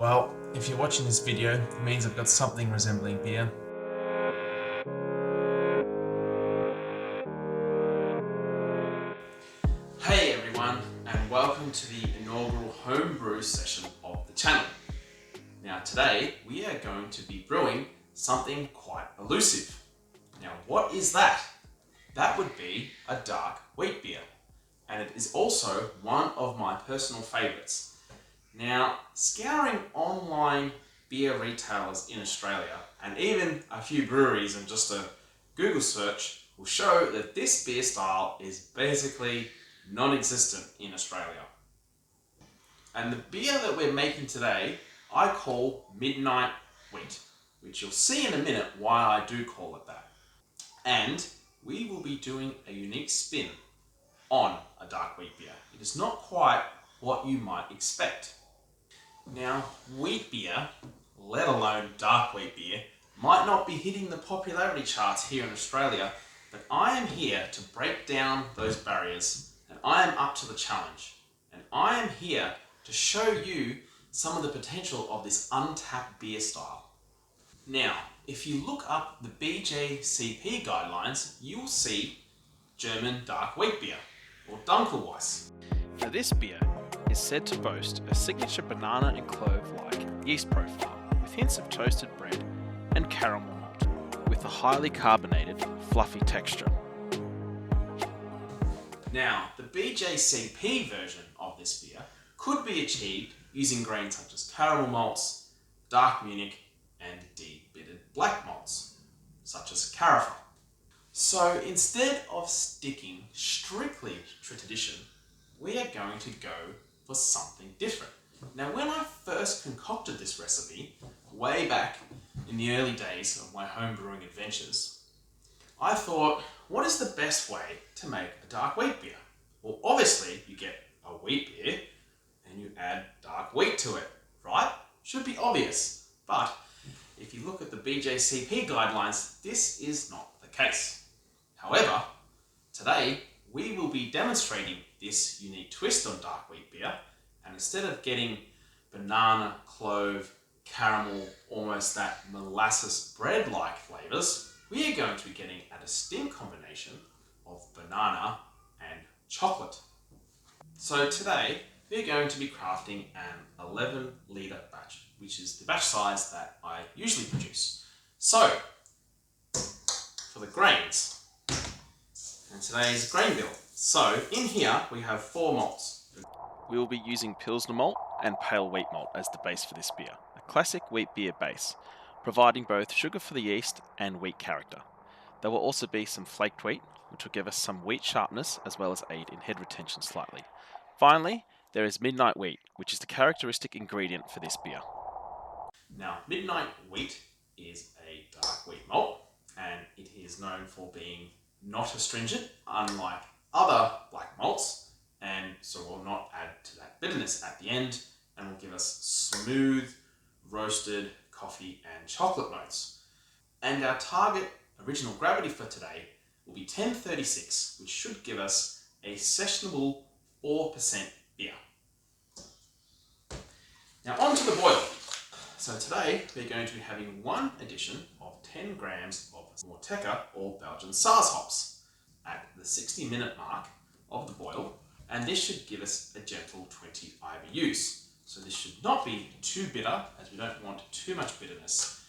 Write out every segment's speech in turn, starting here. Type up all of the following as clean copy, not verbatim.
Well, if you're watching this video, it means I've got something resembling beer. Hey everyone, and welcome to the inaugural homebrew session of the channel. Now today, we are going to be brewing something quite elusive. Now what is that? That would be a dark wheat beer, and it is also one of my personal favourites. Now, scouring online beer retailers in Australia, and even a few breweries and just a Google search, will show that this beer style is basically non-existent in Australia. And the beer that we're making today, I call Midnight Wheat, which you'll see in a minute why I do call it that. And we will be doing a unique spin on a dark wheat beer. It is not quite what you might expect. Now, wheat beer, let alone dark wheat beer, might not be hitting the popularity charts here in Australia, but I am here to break down those barriers, and I am up to the challenge. And I am here to show you some of the potential of this untapped beer style. Now, if you look up the BJCP guidelines, you'll see German dark wheat beer, or Dunkelweiss. Now this beer is said to boast a signature banana and clove-like yeast profile with hints of toasted bread and caramel malt, with a highly carbonated, fluffy texture. Now, the BJCP version of this beer could be achieved using grains such as caramel malts, dark Munich, and de-bittered black malts, such as Carafa. So instead of sticking strictly to tradition, we are going to go for something different. Now, when I first concocted this recipe, way back in the early days of my homebrewing adventures, I thought, what is the best way to make a dark wheat beer? Well, obviously, you get a wheat beer and you add dark wheat to it, right? Should be obvious. But if you look at the BJCP guidelines, this is not the case. However, today we will be demonstrating this unique twist on dark wheat beer, and instead of getting banana, clove, caramel, almost that molasses bread-like flavours, we are going to be getting a distinct combination of banana and chocolate. So today we're going to be crafting an 11 litre batch, which is the batch size that I usually produce. So, for the grains, and today's grain bill. So in here we have 4 malts. We will be using Pilsner malt and pale wheat malt as the base for this beer, a classic wheat beer base, providing both sugar for the yeast and wheat character. There will also be some flaked wheat, which will give us some wheat sharpness as well as aid in head retention slightly. Finally, there is Midnight Wheat, which is the characteristic ingredient for this beer. Now, Midnight Wheat is a dark wheat malt, and it is known for being not astringent, unlike other black malts, and so will not add to that bitterness at the end, and will give us smooth, roasted coffee and chocolate notes. And our target original gravity for today will be 1036, which should give us a sessionable 4% beer. Now on to the boil. So today we're going to be having one addition of 10 grams of Wort or Belgian Saaz hops at the 60-minute mark of the boil, and this should give us a gentle 20 IBUs. So this should not be too bitter, as we don't want too much bitterness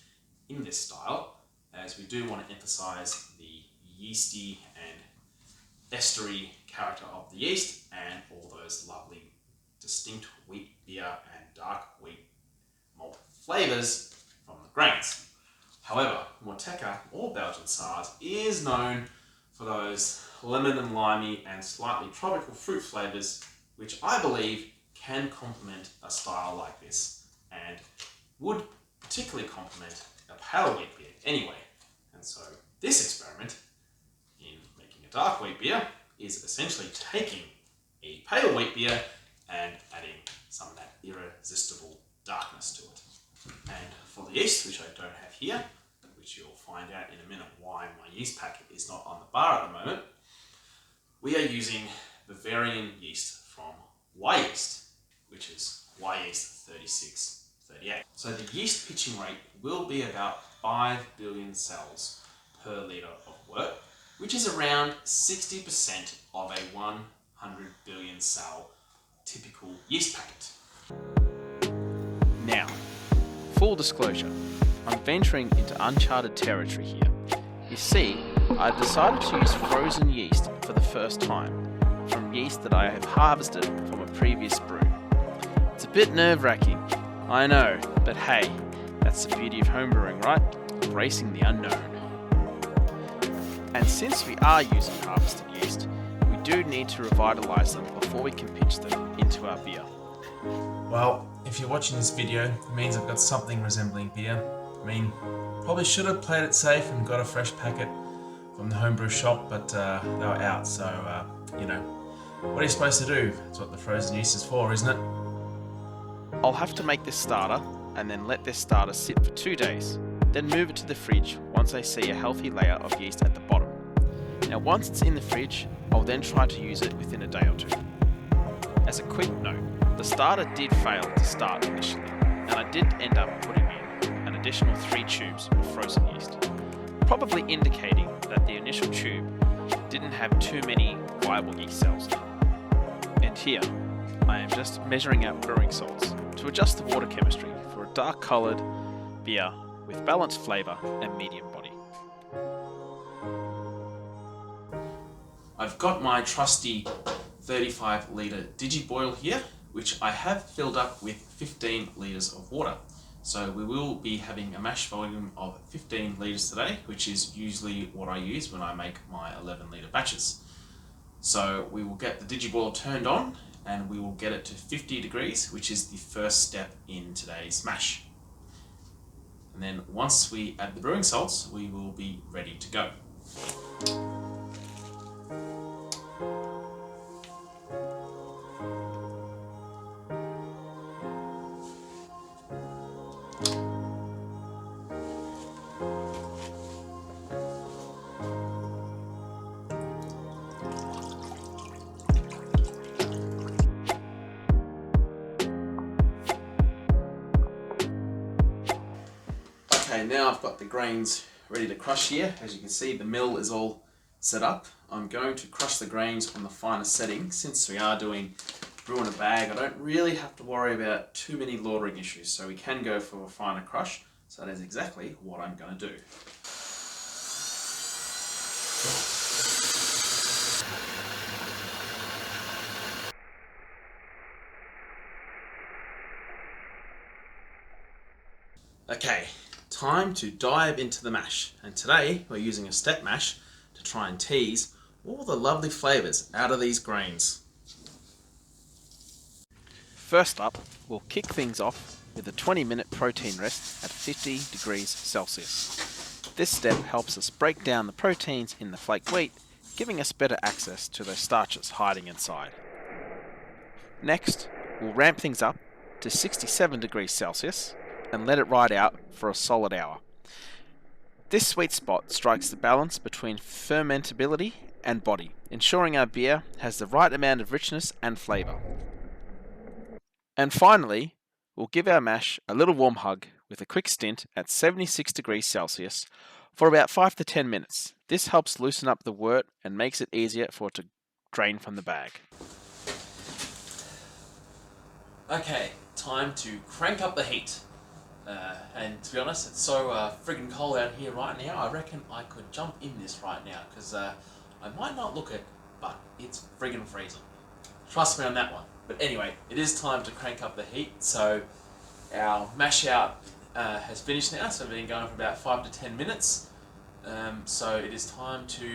in this style, as we do want to emphasize the yeasty and estery character of the yeast and all those lovely distinct wheat beer and dark wheat malt flavors from the grains. However, Wort or Belgian Saaz is known for those lemon and limey and slightly tropical fruit flavors, which I believe can complement a style like this and would particularly complement a pale wheat beer anyway. And so this experiment in making a dark wheat beer is essentially taking a pale wheat beer and adding some of that irresistible darkness to it. And for the yeast, which I don't have here, which you'll find out in a minute why my yeast packet is not on the bar at the moment, we are using Bavarian yeast from Yeast, which is Yeast 36 38. So the yeast pitching rate will be about 5 billion cells per litre of wort, which is around 60% of a 100 billion cell typical yeast packet. Now, full disclosure, I'm venturing into uncharted territory here. You see, I've decided to use frozen yeast for the first time, from yeast that I have harvested from a previous brew. It's a bit nerve-wracking, I know, but hey, that's the beauty of homebrewing, right? Embracing the unknown. And since we are using harvested yeast, we do need to revitalise them before we can pitch them into our beer. Well, if you're watching this video, it means I've got something resembling beer. I mean, probably should have played it safe and got a fresh packet from the homebrew shop, but they were out, so, you know, what are you supposed to do? That's what the frozen yeast is for, isn't it? I'll have to make this starter and then let this starter sit for 2 days, then move it to the fridge once I see a healthy layer of yeast at the bottom. Now once it's in the fridge, I'll then try to use it within a day or two. As a quick note, the starter did fail to start initially, and I did end up putting in an additional 3 tubes of frozen yeast, probably indicating that the initial tube didn't have too many viable yeast cells. And here, I am just measuring out brewing salts to adjust the water chemistry for a dark coloured beer with balanced flavour and medium body. I've got my trusty 35 litre digiboil here, which I have filled up with 15 litres of water. So we will be having a mash volume of 15 litres today, which is usually what I use when I make my 11 litre batches. So we will get the digiboil turned on and we will get it to 50 degrees, which is the first step in today's mash. And then once we add the brewing salts, we will be ready to go. Okay, now I've got the grains ready to crush here. As you can see, the mill is all set up. I'm going to crush the grains on the finer setting. Since we are doing brew in a bag, I don't really have to worry about too many lautering issues, so we can go for a finer crush. So that is exactly what I'm going to do. Okay, time to dive into the mash, and today we're using a step mash to try and tease all the lovely flavours out of these grains. First up, we'll kick things off with a 20-minute protein rest at 50 degrees Celsius. This step helps us break down the proteins in the flaked wheat, giving us better access to those starches hiding inside. Next, we'll ramp things up to 67 degrees Celsius and let it ride out for a solid hour. This sweet spot strikes the balance between fermentability and body, ensuring our beer has the right amount of richness and flavour. And finally, we'll give our mash a little warm hug with a quick stint at 76 degrees Celsius for about 5 to 10 minutes. This helps loosen up the wort and makes it easier for it to drain from the bag. Okay, time to crank up the heat. And to be honest, it's so friggin' cold out here right now, I reckon I could jump in this right now, because I might not look it, but it's friggin' freezing. Trust me on that one. But anyway, it is time to crank up the heat, so our mash out has finished now, so we've been going for about 5 to 10 minutes. So it is time to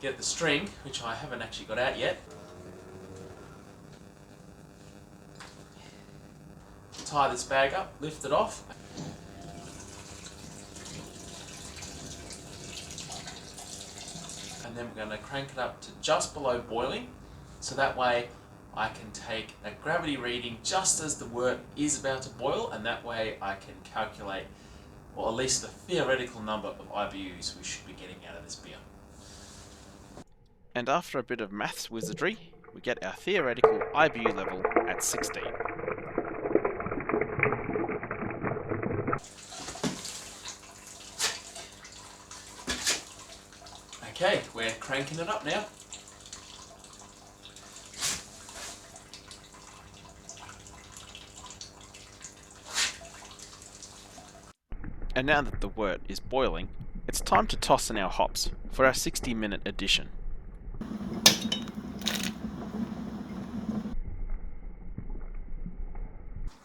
get the string, which I haven't actually got out yet. Tie this bag up, lift it off. And then we're going to crank it up to just below boiling, so that way I can take a gravity reading just as the wort is about to boil, and that way I can calculate, or at least the theoretical number of IBUs we should be getting out of this beer. And after a bit of maths wizardry, we get our theoretical IBU level at 16. Okay, we're cranking it up now. And now that the wort is boiling, it's time to toss in our hops for our 60-minute addition.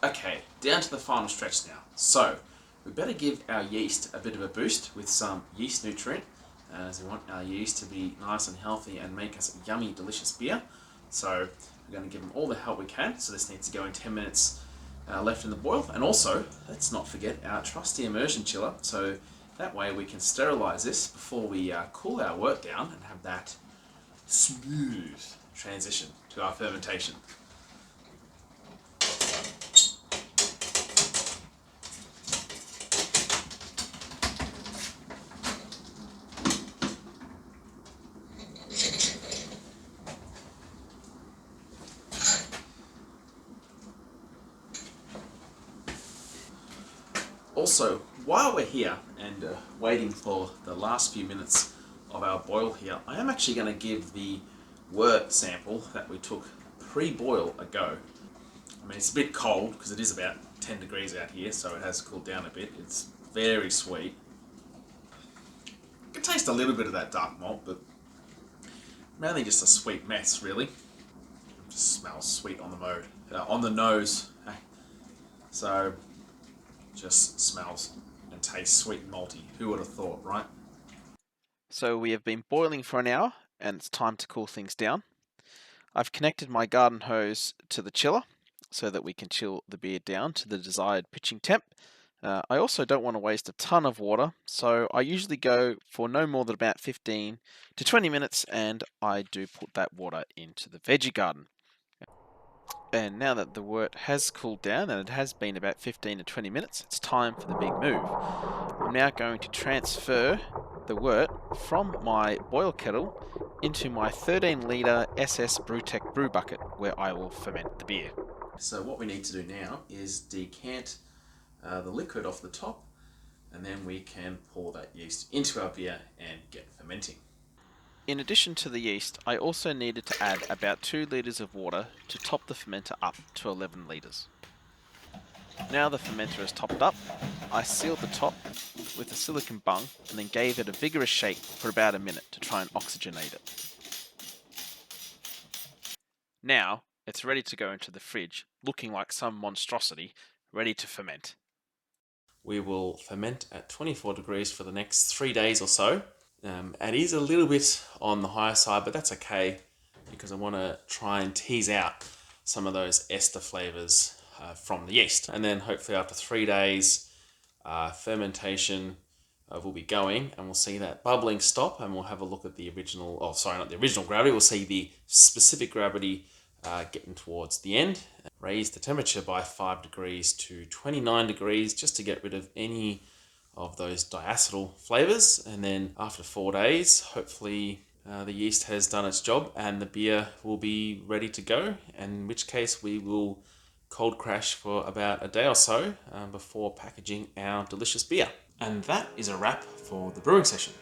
Okay, down to the final stretch now. So, we better give our yeast a bit of a boost with some yeast nutrient, as we want our yeast to be nice and healthy and make us a yummy, delicious beer. So, we're going to give them all the help we can. So this needs to go in 10 minutes left in the boil. And also, let's not forget our trusty immersion chiller. So that way we can sterilize this before we cool our wort down and have that smooth transition to our fermentation. Also, while we're here and waiting for the last few minutes of our boil here, I am actually going to give the wort sample that we took pre-boil a go. I mean, it's a bit cold because it is about 10 degrees out here, so it has cooled down a bit. It's very sweet. You can taste a little bit of that dark malt, but mainly just a sweet mess, really. It just smells sweet on the nose. So, just smells and tastes sweet and malty. Who would have thought, right? So we have been boiling for an hour, and it's time to cool things down. I've connected my garden hose to the chiller so that we can chill the beer down to the desired pitching temp. I also don't want to waste a ton of water, so I usually go for no more than about 15 to 20 minutes, and I do put that water into the veggie garden. And now that the wort has cooled down, and it has been about 15 to 20 minutes, it's time for the big move. I'm now going to transfer the wort from my boil kettle into my 13 litre SS Brewtech brew bucket, where I will ferment the beer. So what we need to do now is decant the liquid off the top, and then we can pour that yeast into our beer and get fermenting. In addition to the yeast, I also needed to add about 2 litres of water to top the fermenter up to 11 litres. Now the fermenter is topped up, I sealed the top with a silicone bung and then gave it a vigorous shake for about a minute to try and oxygenate it. Now it's ready to go into the fridge, looking like some monstrosity, ready to ferment. We will ferment at 24 degrees for the next 3 days or so. It is a little bit on the higher side, but that's okay because I want to try and tease out some of those ester flavours from the yeast. And then hopefully after 3 days, fermentation will be going, and we'll see that bubbling stop, and we'll have a look at the original, oh sorry, not the original gravity, we'll see the specific gravity getting towards the end. Raise the temperature by 5 degrees to 29 degrees just to get rid of any of those diacetyl flavours, and then after 4 days hopefully the yeast has done its job and the beer will be ready to go, in which case we will cold crash for about a day or so before packaging our delicious beer. And that is a wrap for the brewing session.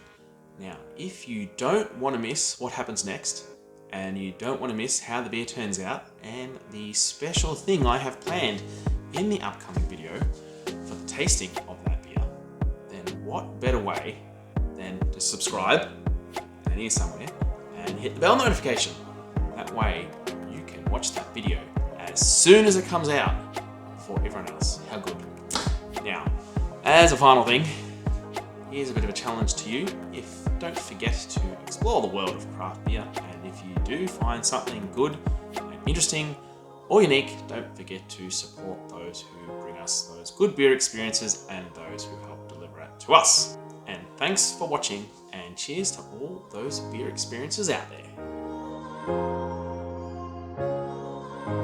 Now, if you don't want to miss what happens next, and you don't want to miss how the beer turns out and the special thing I have planned in the upcoming video for the tasting of that beer, then what better way than to subscribe and here somewhere and hit the bell notification. That way you can watch that video as soon as it comes out for everyone else. How good. Now, as a final thing, here's a bit of a challenge to you. Don't forget to explore the world of craft beer, and if you do find something good and interesting or unique, don't forget to support those who bring us those good beer experiences and those who help deliver it to us. And thanks for watching, and cheers to all those beer experiences out there.